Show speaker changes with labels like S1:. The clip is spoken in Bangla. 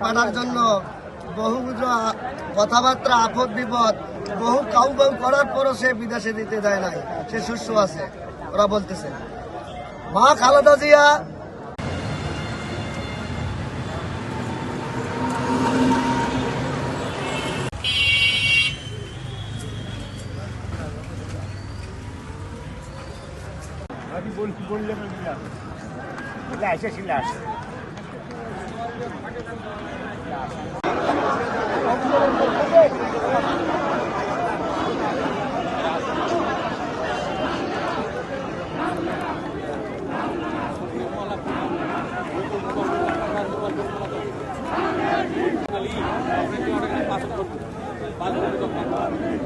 S1: পাঠার জন্য বহু কথাবার্তা আপদ বিপদ বহু কাউ করার পরও সে বিদেশে দিতে যায় নাই, সে সুস্থ আছে। ওরা বলতেছে মা খালেদা জিয়া
S2: Ali,